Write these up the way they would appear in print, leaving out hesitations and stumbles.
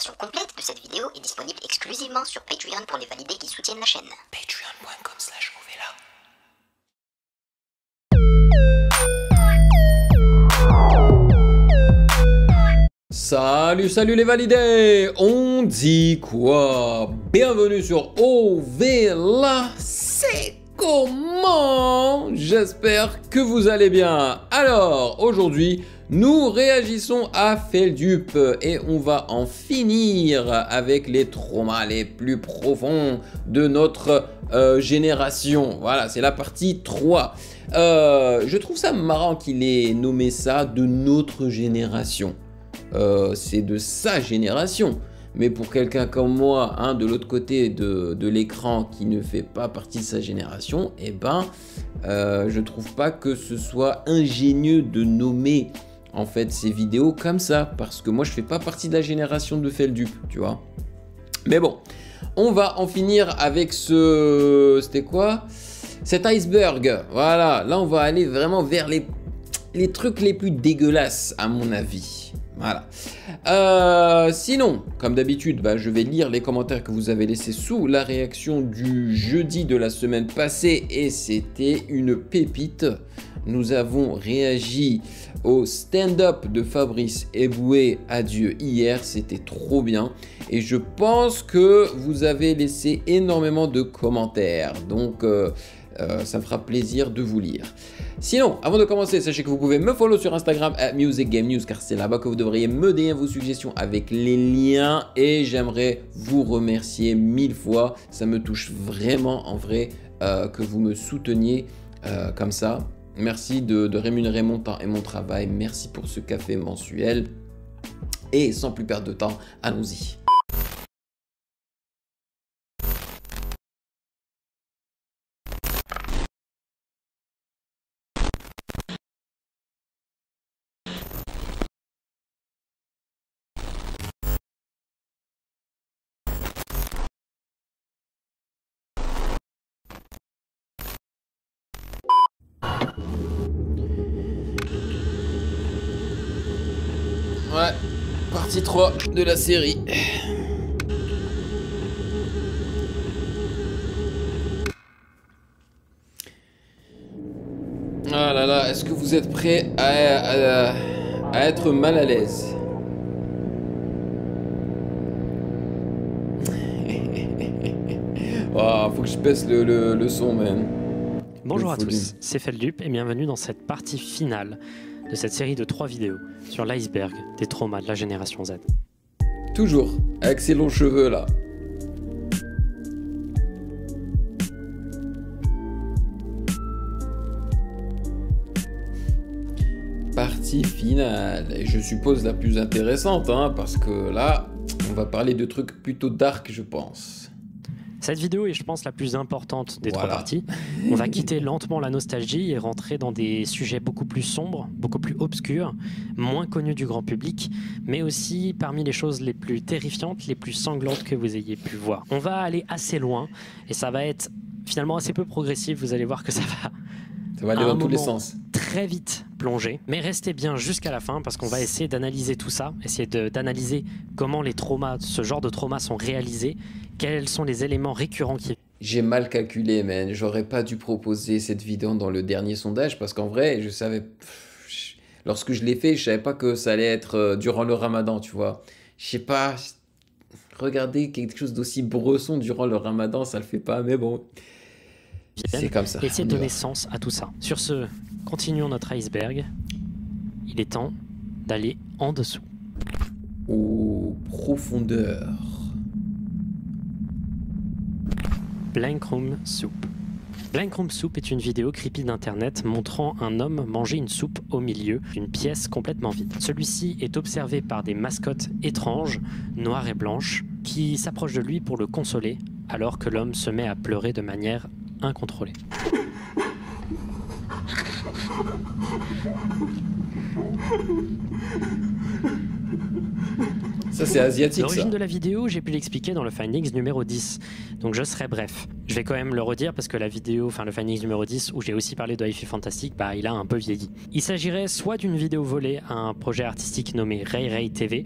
version complète de cette vidéo est disponible exclusivement sur Patreon pour les validés qui soutiennent la chaîne. Patreon.com/Ovela. Salut les validés. On dit quoi? Bienvenue sur Ovela. C'est comment? J'espère que vous allez bien. Alors, aujourd'hui, nous réagissons à Feldup et on va en finir avec les traumas les plus profonds de notre génération. Voilà, c'est la partie 3. Je trouve ça marrant qu'il ait nommé ça de notre génération. C'est de sa génération. Mais pour quelqu'un comme moi, hein, de l'autre côté de l'écran qui ne fait pas partie de sa génération, eh ben, je trouve pas que ce soit ingénieux de nommer en fait ces vidéos comme ça, parce que moi je fais pas partie de la génération de Feldup, tu vois. Mais bon, on va en finir avec c'était quoi? Cet iceberg. Voilà, là on va aller vraiment vers les trucs les plus dégueulasses à mon avis. Voilà. Sinon, comme d'habitude, je vais lire les commentaires que vous avez laissés sous la réaction du jeudi de la semaine passée et c'était une pépite. Nous avons réagi au stand-up de Fabrice Eboué Adieu hier, c'était trop bien et je pense que vous avez laissé énormément de commentaires, donc ça me fera plaisir de vous lire. Sinon, avant de commencer, sachez que vous pouvez me follow sur Instagram @musicgamenews car c'est là-bas que vous devriez me donner vos suggestions avec les liens et j'aimerais vous remercier 1000 fois. Ça me touche vraiment en vrai que vous me souteniez comme ça. Merci de rémunérer mon temps et mon travail. Merci pour ce café mensuel. Et sans plus perdre de temps, allons-y. Ouais, partie 3 de la série. Ah là là, est-ce que vous êtes prêts à être mal à l'aise? Oh, faut que je baisse le son, man. Bonjour à tous, c'est Feldup et bienvenue dans cette partie finale de cette série de 3 vidéos sur l'iceberg des traumas de la génération Z. Toujours, avec ses longs cheveux là. Partie finale, et je suppose la plus intéressante, hein, parce que là, on va parler de trucs plutôt dark, je pense. Cette vidéo est, je pense, la plus importante des 3 parties. On va quitter lentement la nostalgie et rentrer dans des sujets beaucoup plus sombres, beaucoup plus obscurs, moins connus du grand public, mais aussi parmi les choses les plus terrifiantes, les plus sanglantes que vous ayez pu voir. On va aller assez loin et ça va être finalement assez peu progressif. Vous allez voir que ça va aller dans tous les sens. Très vite plonger, mais restez bien jusqu'à la fin parce qu'on va essayer d'analyser tout ça, essayer d'analyser comment les traumas, ce genre de traumas sont réalisés, quels sont les éléments récurrents qui... J'ai mal calculé, man. J'aurais pas dû proposer cette vidéo dans le dernier sondage parce qu'en vrai, je savais... Lorsque je l'ai fait, je savais pas que ça allait être durant le ramadan, tu vois. Je sais pas... Regarder quelque chose d'aussi bresson durant le ramadan, ça le fait pas, mais bon... C'est comme ça. Essayer de donner sens à tout ça. Sur ce, continuons notre iceberg. Il est temps d'aller en dessous. Aux profondeurs. Blank Room Soup. Blank Room Soup est une vidéo creepy d'internet montrant un homme manger une soupe au milieu d'une pièce complètement vide. Celui-ci est observé par des mascottes étranges, noires et blanches, qui s'approchent de lui pour le consoler, alors que l'homme se met à pleurer de manière incontrôlée. Ça c'est asiatique. L'origine de la vidéo, j'ai pu l'expliquer dans le Findings numéro 10, donc je serai bref. Je vais quand même le redire parce que la vidéo, enfin le Findings numéro 10, où j'ai aussi parlé de Hi-Fi Fantastic, il a un peu vieilli. Il s'agirait soit d'une vidéo volée à un projet artistique nommé Ray Ray TV,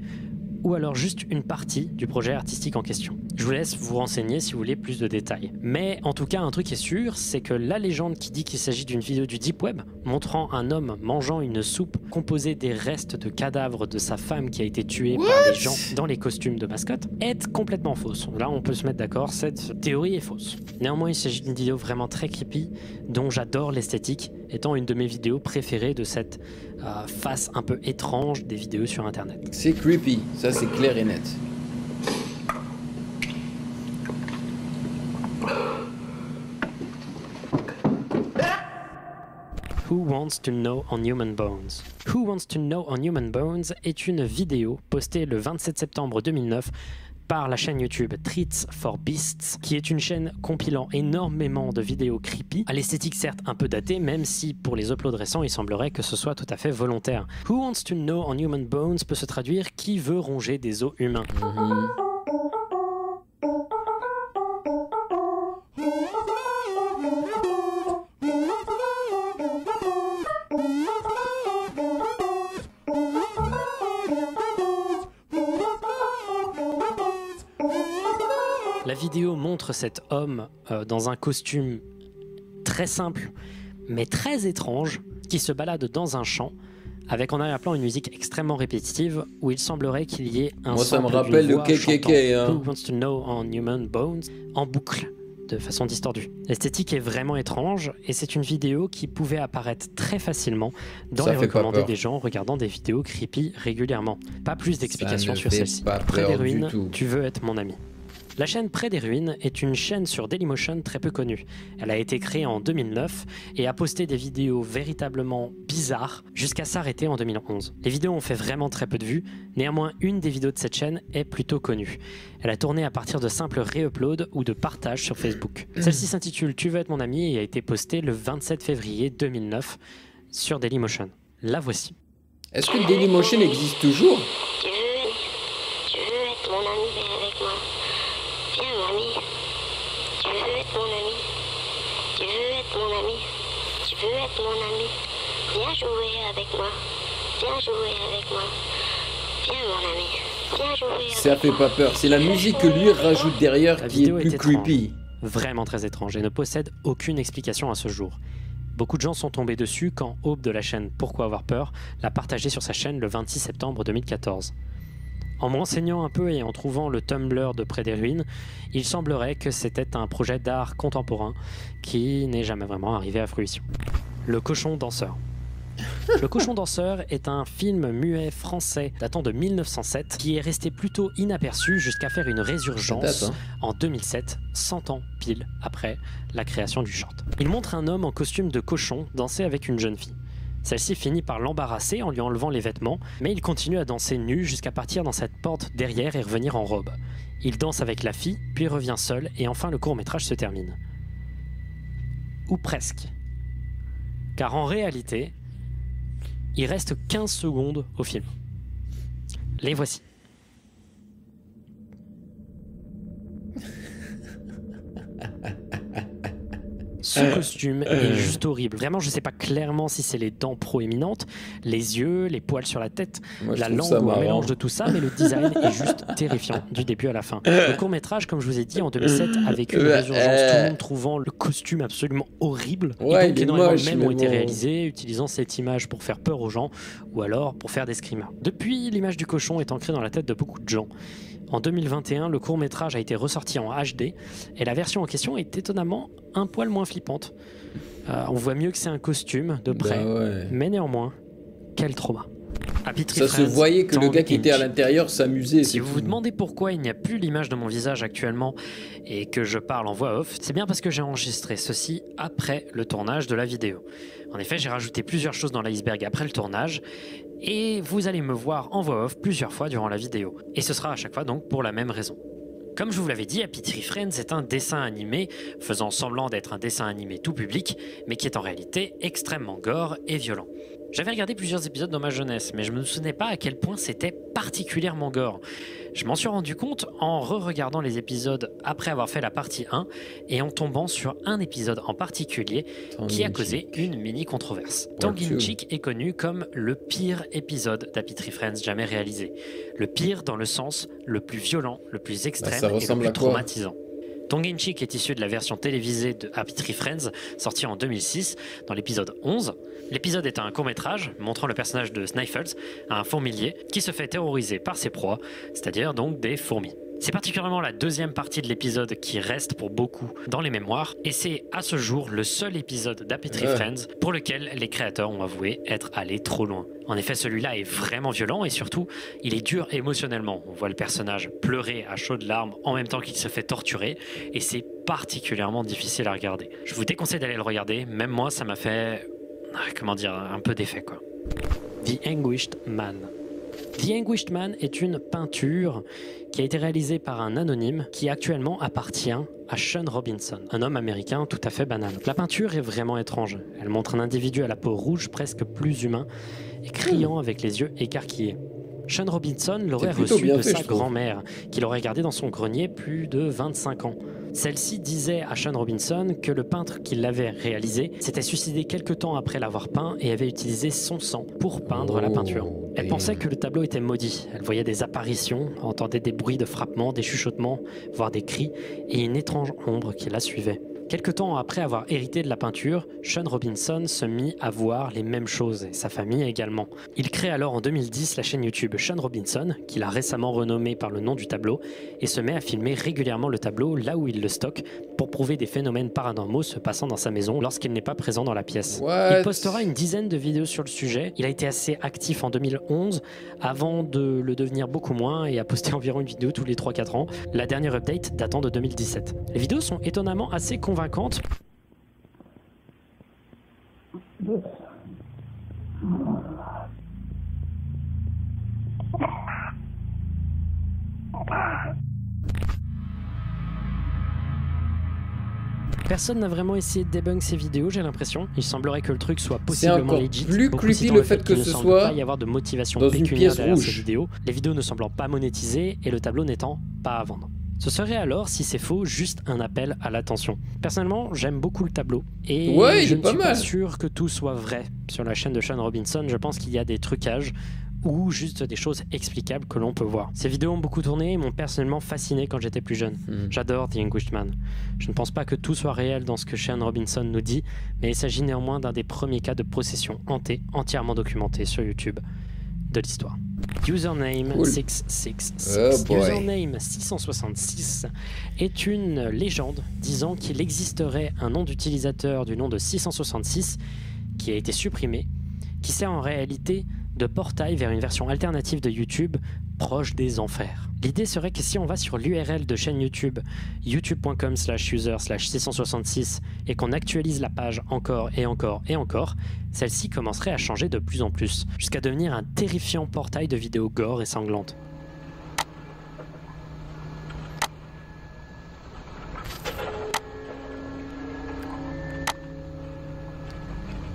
ou alors juste une partie du projet artistique en question. Je vous laisse vous renseigner si vous voulez plus de détails. Mais en tout cas, un truc est sûr, c'est que la légende qui dit qu'il s'agit d'une vidéo du Deep Web montrant un homme mangeant une soupe composée des restes de cadavres de sa femme qui a été tuée par les gens dans les costumes de mascotte est complètement fausse. Là, on peut se mettre d'accord, cette théorie est fausse. Néanmoins, il s'agit d'une vidéo vraiment très creepy dont j'adore l'esthétique, étant une de mes vidéos préférées de cette face un peu étrange des vidéos sur internet. C'est creepy, ça c'est clair et net. Who Wants to Know on Human Bones? Who Wants to Know on Human Bones est une vidéo postée le 27 septembre 2009 par la chaîne YouTube Treats for Beasts, qui est une chaîne compilant énormément de vidéos creepy, à l'esthétique certes un peu datée, même si pour les uploads récents il semblerait que ce soit tout à fait volontaire. Who Wants to Know on Human Bones peut se traduire qui veut ronger des os humains. La vidéo montre cet homme dans un costume très simple mais très étrange qui se balade dans un champ avec en arrière-plan une musique extrêmement répétitive où il semblerait qu'il y ait un Moi ça me sample rappelle d'une le voix KKK chantant hein. Who Wants to Know on Human Bones en boucle de façon distordue. L'esthétique est vraiment étrange et c'est une vidéo qui pouvait apparaître très facilement dans Ça les fait pas recommandés peur. des gens regardant des vidéos creepy régulièrement. Pas plus d'explications ne sur fait celle-ci. pas Près des peur du ruines, tout. tu veux être mon ami. La chaîne Près des Ruines est une chaîne sur Dailymotion très peu connue. Elle a été créée en 2009 et a posté des vidéos véritablement bizarres jusqu'à s'arrêter en 2011. Les vidéos ont fait vraiment très peu de vues, néanmoins une des vidéos de cette chaîne est plutôt connue. Elle a tourné à partir de simples re-uploads ou de partages sur Facebook. Celle-ci s'intitule Tu veux être mon ami et a été postée le 27 février 2009 sur Dailymotion. La voici. Est-ce que Dailymotion existe toujours? Tu veux être mon ami, viens avec moi. Viens, mon ami. Tu veux être mon ami. Tu veux être mon ami. Tu veux être mon ami. Viens jouer avec moi. Viens jouer avec moi. Viens, mon ami. Viens jouer avec Ça fait pas peur, c'est la musique que lui rajoute derrière La qui est vidéo plus est étrange. creepy. Vraiment très étrange et ne possède aucune explication à ce jour. Beaucoup de gens sont tombés dessus quand Aube de la chaîne Pourquoi avoir peur l'a partagé sur sa chaîne le 26 septembre 2014. En me renseignant un peu et en trouvant le Tumblr de Près des Ruines, il semblerait que c'était un projet d'art contemporain qui n'est jamais vraiment arrivé à fruition. Le cochon danseur. Le cochon danseur est un film muet français datant de 1907 qui est resté plutôt inaperçu jusqu'à faire une résurgence Ça date, en 2007, 100 ans pile après la création du short. Il montre un homme en costume de cochon danser avec une jeune fille. Celle-ci finit par l'embarrasser en lui enlevant les vêtements, mais il continue à danser nu jusqu'à partir dans cette porte derrière et revenir en robe. Il danse avec la fille, puis revient seul, et enfin le court-métrage se termine. Ou presque. Car en réalité, il reste 15 secondes au film. Les voici. Ce costume est juste horrible. Vraiment, je sais pas clairement si c'est les dents proéminentes, les yeux, les poils sur la tête, Moi, je la trouve langue ça ou un marrant. mélange de tout ça, mais le design est juste terrifiant du début à la fin. Le court-métrage, comme je vous ai dit, en 2007, avec une résurgence, tout le monde trouvant le costume absolument horrible. Ouais, et donc, il est énormément moche, de mèmes mais ont été bon. réalisés, utilisant cette image pour faire peur aux gens, ou alors pour faire des screamers. Depuis, l'image du cochon est ancrée dans la tête de beaucoup de gens. En 2021, le court-métrage a été ressorti en HD, et la version en question est étonnamment un poil moins flippante. On voit mieux que c'est un costume de près, Bah ouais. mais néanmoins, quel trauma. Happy Tree Ça se Friends, voyait que le Tongue gars qui était à Inch. l'intérieur s'amusait. Si c'est vous tout. vous demandez pourquoi il n'y a plus l'image de mon visage actuellement et que je parle en voix off, c'est bien parce que j'ai enregistré ceci après le tournage de la vidéo. En effet, j'ai rajouté plusieurs choses dans l'iceberg après le tournage et vous allez me voir en voix off plusieurs fois durant la vidéo. Et ce sera à chaque fois donc pour la même raison. Comme je vous l'avais dit, Happy Tree Friends est un dessin animé faisant semblant d'être un dessin animé tout public, mais qui est en réalité extrêmement gore et violent. J'avais regardé plusieurs épisodes dans ma jeunesse, mais je me souvenais pas à quel point c'était particulièrement gore. Je m'en suis rendu compte en re-regardant les épisodes après avoir fait la partie 1 et en tombant sur un épisode en particulier qui a causé une mini controverse. Tongue in Cheek est connu comme le pire épisode d'Happy Tree Friends jamais réalisé. Le pire dans le sens le plus violent, le plus extrême et le plus traumatisant. Tongue in Cheek est issu de la version télévisée de Happy Tree Friends, sortie en 2006, dans l'épisode 11. L'épisode est un court-métrage montrant le personnage de Sniffles, un fourmilier, qui se fait terroriser par ses proies, c'est-à-dire donc des fourmis. C'est particulièrement la deuxième partie de l'épisode qui reste pour beaucoup dans les mémoires, et c'est à ce jour le seul épisode d'Happy Tree Friends pour lequel les créateurs ont avoué être allés trop loin. En effet, celui-là est vraiment violent et surtout, il est dur émotionnellement. On voit le personnage pleurer à chaudes larmes en même temps qu'il se fait torturer, et c'est particulièrement difficile à regarder. Je vous déconseille d'aller le regarder, même moi ça m'a fait, comment dire, un peu d'effet quoi. The Anguished Man. The Anguished Man est une peinture qui a été réalisée par un anonyme qui actuellement appartient à Sean Robinson, un homme américain tout à fait banal. La peinture est vraiment étrange. Elle montre un individu à la peau rouge presque plus humain et criant avec les yeux écarquillés. Sean Robinson l'aurait reçu de sa grand-mère, qui l'aurait gardé dans son grenier plus de 25 ans. Celle-ci disait à Sean Robinson que le peintre qui l'avait réalisé s'était suicidé quelque temps après l'avoir peint et avait utilisé son sang pour peindre la peinture. Elle pensait que le tableau était maudit. Elle voyait des apparitions, entendait des bruits de frappements, des chuchotements, voire des cris, et une étrange ombre qui la suivait. Quelque temps après avoir hérité de la peinture, Sean Robinson se mit à voir les mêmes choses, et sa famille également. Il crée alors en 2010 la chaîne YouTube Sean Robinson, qu'il a récemment renommée par le nom du tableau, et se met à filmer régulièrement le tableau là où il le stocke pour prouver des phénomènes paranormaux se passant dans sa maison lorsqu'il n'est pas présent dans la pièce. Il postera une dizaine de vidéos sur le sujet. Il a été assez actif en 2011 avant de le devenir beaucoup moins et a posté environ une vidéo tous les 3-4 ans, la dernière update datant de 2017. Les vidéos sont étonnamment assez convaincantes. Personne n'a vraiment essayé de débunk ces vidéos, j'ai l'impression. Il semblerait que le truc soit possiblement legit. C'est encore plus creepy le fait que ce soit pas y avoir de motivation dans une pièce rouge. Ces vidéos. Les vidéos ne semblant pas monétisées et le tableau n'étant pas à vendre. Ce serait alors, si c'est faux, juste un appel à l'attention. Personnellement, j'aime beaucoup le tableau. Et je ne suis pas sûr que tout soit vrai. Sur la chaîne de Sean Robinson, je pense qu'il y a des trucages ou juste des choses explicables que l'on peut voir. Ces vidéos ont beaucoup tourné et m'ont personnellement fasciné quand j'étais plus jeune. J'adore The Anguished Man. Je ne pense pas que tout soit réel dans ce que Sean Robinson nous dit, mais il s'agit néanmoins d'un des premiers cas de possession hantée entièrement documenté sur YouTube de l'histoire. Username 666. Username 666 est une légende disant qu'il existerait un nom d'utilisateur du nom de 666 qui a été supprimé, qui sert en réalité de portail vers une version alternative de YouTube proche des enfers. L'idée serait que si on va sur l'URL de chaîne YouTube youtube.com/user/666 et qu'on actualise la page encore et encore et encore, celle-ci commencerait à changer de plus en plus, jusqu'à devenir un terrifiant portail de vidéos gore et sanglantes.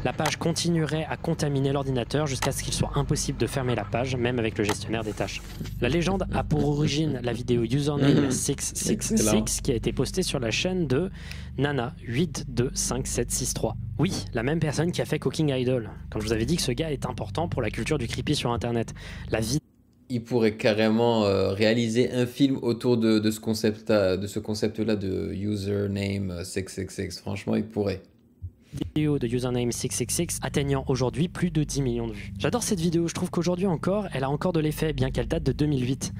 La page continuerait à contaminer l'ordinateur jusqu'à ce qu'il soit impossible de fermer la page, même avec le gestionnaire des tâches. La légende a pour origine la vidéo Username 666 qui a été postée sur la chaîne de Nana825763. Oui, la même personne qui a fait Cooking Idol. Quand je vous avais dit que ce gars est important pour la culture du creepy sur internet. Il pourrait carrément réaliser un film autour de ce concept-là, de Username 666. Franchement, il pourrait. Vidéo de Username 666 atteignant aujourd'hui plus de 10 millions de vues. J'adore cette vidéo, je trouve qu'aujourd'hui encore, elle a encore de l'effet, bien qu'elle date de 2008.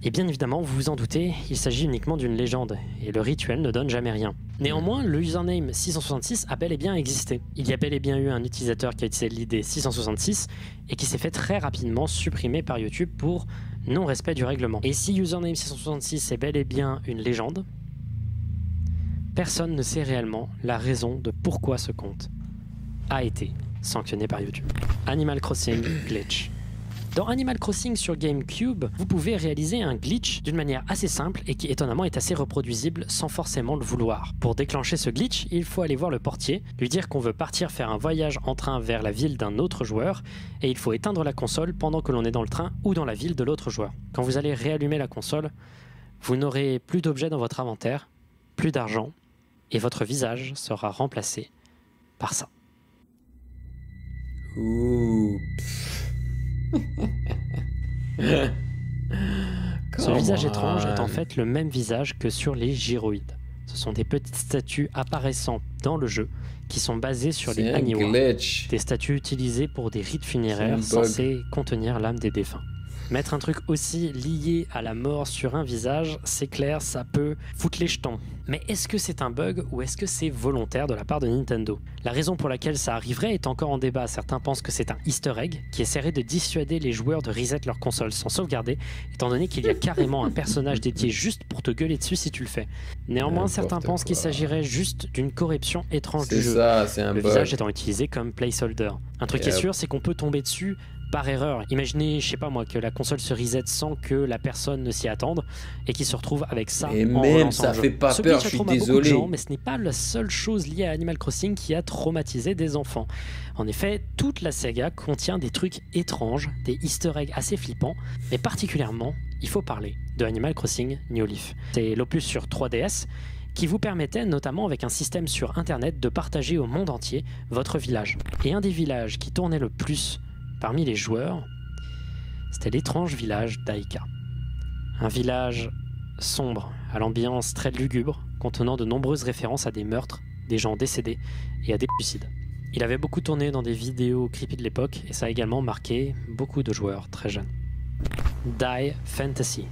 Et bien évidemment, vous vous en doutez, il s'agit uniquement d'une légende, et le rituel ne donne jamais rien. Néanmoins, le username 666 a bel et bien existé. Il y a bel et bien eu un utilisateur qui a utilisé l'idée 666, et qui s'est fait très rapidement supprimer par YouTube pour non-respect du règlement. Et si Username 666 est bel et bien une légende, personne ne sait réellement la raison de pourquoi ce compte a été sanctionné par YouTube. Animal Crossing Glitch. Dans Animal Crossing sur GameCube, vous pouvez réaliser un glitch d'une manière assez simple et qui étonnamment est assez reproduisible sans forcément le vouloir. Pour déclencher ce glitch, il faut aller voir le portier, lui dire qu'on veut partir faire un voyage en train vers la ville d'un autre joueur et il faut éteindre la console pendant que l'on est dans le train ou dans la ville de l'autre joueur. Quand vous allez réallumer la console, vous n'aurez plus d'objets dans votre inventaire, plus d'argent et votre visage sera remplacé par ça. Ouh. Ce visage étrange est en fait le même visage que sur les gyroïdes. Ce sont des petites statues apparaissant dans le jeu qui sont basées sur les Aniwa, des statues utilisées pour des rites funéraires censés contenir l'âme des défunts. Mettre un truc aussi lié à la mort sur un visage, c'est clair, ça peut foutre les jetons. Mais est-ce que c'est un bug ou est-ce que c'est volontaire de la part de Nintendo? La raison pour laquelle ça arriverait est encore en débat. Certains pensent que c'est un easter egg qui essaierait de dissuader les joueurs de reset leur console sans sauvegarder, étant donné qu'il y a carrément un personnage dédié juste pour te gueuler dessus si tu le fais. Néanmoins, certains pensent qu'il s'agirait juste d'une corruption étrange du jeu. C'est un le bug. visage étant utilisé comme placeholder. Un truc qui est sûr, c'est qu'on peut tomber dessus par erreur. Imaginez, je sais pas moi, que la console se reset sans que la personne ne s'y attende et qu'il se retrouve avec ça. Et même ça fait pas peur, je suis désolé. Gens, mais ce n'est pas la seule chose liée à Animal Crossing qui a traumatisé des enfants. En effet, toute la saga contient des trucs étranges, des easter eggs assez flippants, mais particulièrement, il faut parler de Animal Crossing New Leaf. C'est l'opus sur 3DS qui vous permettait, notamment avec un système sur internet, de partager au monde entier votre village. Et un des villages qui tournait le plus parmi les joueurs, c'était l'étrange village d'Aika. Un village sombre, à l'ambiance très lugubre, contenant de nombreuses références à des meurtres, des gens décédés et à des suicides. Il avait beaucoup tourné dans des vidéos creepy de l'époque et ça a également marqué beaucoup de joueurs très jeunes. Die Fantasy.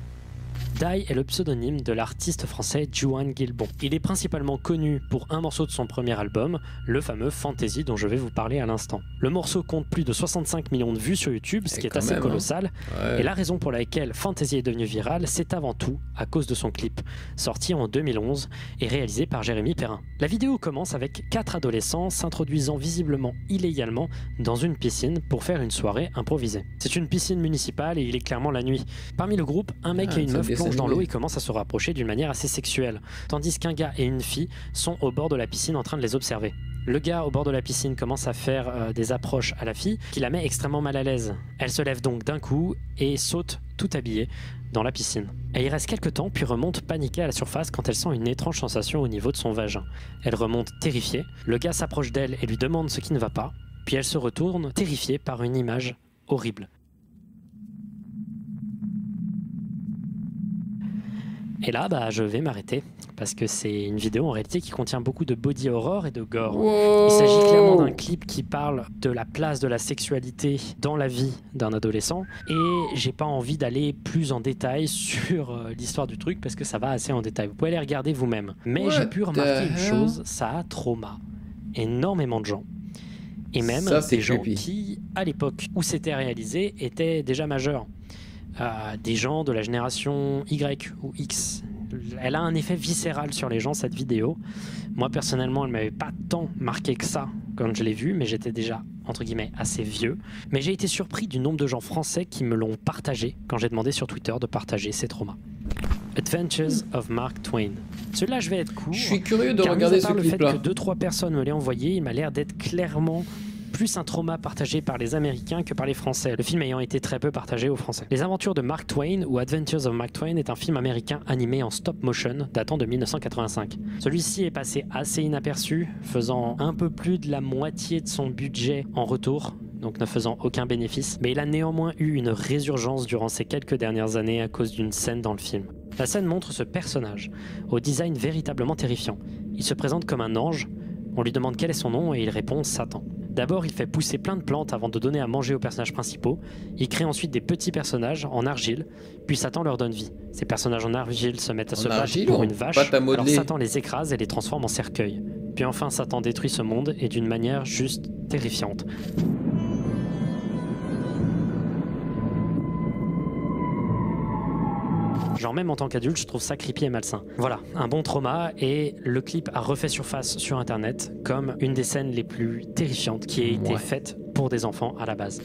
Die est le pseudonyme de l'artiste français Juan Guilbon. Il est principalement connu pour un morceau de son premier album, le fameux Fantasy dont je vais vous parler à l'instant. Le morceau compte plus de 65 millions de vues sur YouTube, ce qui est assez colossal. Ouais. Et la raison pour laquelle Fantasy est devenu viral, c'est avant tout à cause de son clip, sorti en 2011 et réalisé par Jérémy Perrin. La vidéo commence avec 4 adolescents s'introduisant visiblement illégalement dans une piscine pour faire une soirée improvisée. C'est une piscine municipale et il est clairement la nuit. Parmi le groupe, un mec et une meuf plongent dans l'eau et commencent à se rapprocher d'une manière assez sexuelle, tandis qu'un gars et une fille sont au bord de la piscine en train de les observer. Le gars au bord de la piscine commence à faire des approches à la fille qui la met extrêmement mal à l'aise. Elle se lève donc d'un coup et saute tout habillée dans la piscine. Elle y reste quelques temps puis remonte paniquée à la surface quand elle sent une étrange sensation au niveau de son vagin. Elle remonte terrifiée, le gars s'approche d'elle et lui demande ce qui ne va pas, puis elle se retourne terrifiée par une image horrible. Et là, je vais m'arrêter, parce que c'est une vidéo en réalité qui contient beaucoup de body horror et de gore. Wow. Il s'agit clairement d'un clip qui parle de la place de la sexualité dans la vie d'un adolescent, et j'ai pas envie d'aller plus en détail sur l'histoire du truc, parce que ça va assez en détail. Vous pouvez aller regarder vous-même. Mais j'ai pu remarquer une chose, ça a trauma énormément de gens. Et même des gens qui, à l'époque où c'était réalisé, étaient déjà majeurs. Des gens de la génération Y ou X. Elle a un effet viscéral sur les gens, cette vidéo. Moi, personnellement, elle ne m'avait pas tant marqué que ça quand je l'ai vue, mais j'étais déjà, entre guillemets, assez vieux. Mais j'ai été surpris du nombre de gens français qui me l'ont partagé quand j'ai demandé sur Twitter de partager ces traumas. Adventures of Mark Twain. Celui-là, je vais être court. Je suis curieux de regarder ce clip-là. Le fait que 2-3 personnes me l'aient envoyé, il m'a l'air d'être clairement plus un trauma partagé par les Américains que par les Français, le film ayant été très peu partagé aux Français. Les aventures de Mark Twain ou Adventures of Mark Twain est un film américain animé en stop motion datant de 1985. Celui-ci est passé assez inaperçu, faisant un peu plus de la moitié de son budget en retour, donc ne faisant aucun bénéfice, mais il a néanmoins eu une résurgence durant ces quelques dernières années à cause d'une scène dans le film. La scène montre ce personnage, au design véritablement terrifiant. Il se présente comme un ange, on lui demande quel est son nom et il répond Satan. D'abord, il fait pousser plein de plantes avant de donner à manger aux personnages principaux. Il crée ensuite des petits personnages en argile, puis Satan leur donne vie. Ces personnages en argile se mettent à se battre pour une vache, alors Satan les écrase et les transforme en cercueil. Puis enfin, Satan détruit ce monde et d'une manière juste terrifiante. Genre même en tant qu'adulte, je trouve ça creepy et malsain. Voilà, un bon trauma et le clip a refait surface sur internet comme une des scènes les plus terrifiantes qui a été faite pour des enfants à la base.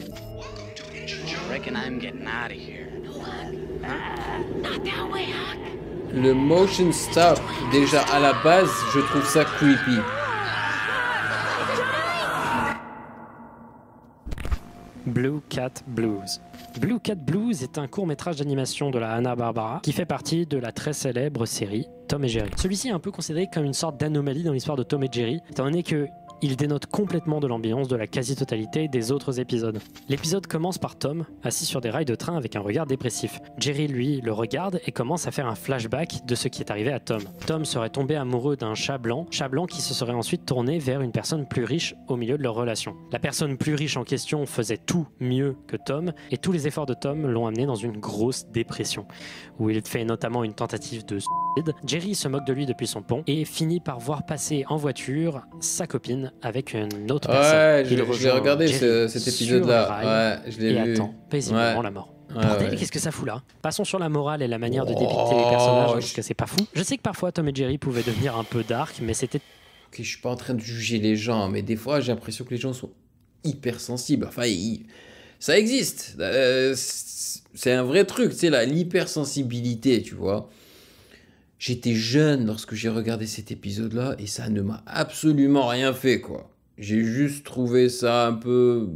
Reckon I'm getting out of here. Le motion stop, déjà à la base, je trouve ça creepy. Blue Cat Blues. Blue Cat Blues est un court-métrage d'animation de la Hanna-Barbera qui fait partie de la très célèbre série Tom et Jerry. Celui-ci est un peu considéré comme une sorte d'anomalie dans l'histoire de Tom et Jerry, étant donné que il dénote complètement de l'ambiance de la quasi-totalité des autres épisodes. L'épisode commence par Tom, assis sur des rails de train avec un regard dépressif. Jerry, lui, le regarde et commence à faire un flashback de ce qui est arrivé à Tom. Tom serait tombé amoureux d'un chat blanc qui se serait ensuite tourné vers une personne plus riche au milieu de leur relation. La personne plus riche en question faisait tout mieux que Tom, et tous les efforts de Tom l'ont amené dans une grosse dépression, où il fait notamment une tentative de suicide. Jerry se moque de lui depuis son pont et finit par voir passer en voiture sa copine avec une autre personne. Ouais, je l'ai regardé cet épisode-là. Ouais, je l'ai vu. Et attend paisiblement la mort. Bordel, qu'est-ce que ça fout là? Passons sur la morale et la manière de dépicter les personnages, parce que c'est pas fou. Je sais que parfois Tom et Jerry pouvaient devenir un peu dark, mais c'était... Ok, je suis pas en train de juger les gens, mais des fois j'ai l'impression que les gens sont hypersensibles. Enfin, ça existe. C'est un vrai truc, tu sais, l'hypersensibilité, tu vois. J'étais jeune lorsque j'ai regardé cet épisode-là et ça ne m'a absolument rien fait, quoi. J'ai juste trouvé ça un peu...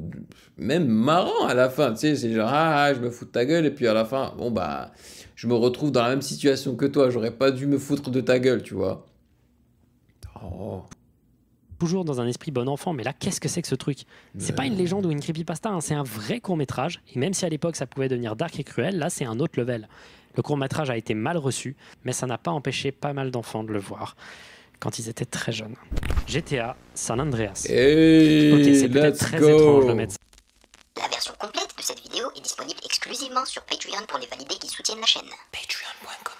même marrant à la fin, tu sais. C'est genre, je me fous de ta gueule. Et puis à la fin, bon, bah, je me retrouve dans la même situation que toi. J'aurais pas dû me foutre de ta gueule, tu vois. Oh. Toujours dans un esprit bon enfant, mais là, qu'est-ce que c'est que ce truc? C'est pas une légende ou une creepypasta, hein, c'est un vrai court-métrage. Et même si à l'époque, ça pouvait devenir dark et cruel, là, c'est un autre level. Le court-métrage a été mal reçu, mais ça n'a pas empêché pas mal d'enfants de le voir quand ils étaient très jeunes. GTA San Andreas. Hey, ok, c'est peut-être très étrange de mettre ça. La version complète de cette vidéo est disponible exclusivement sur Patreon pour les validés qui soutiennent la chaîne. Patreon.com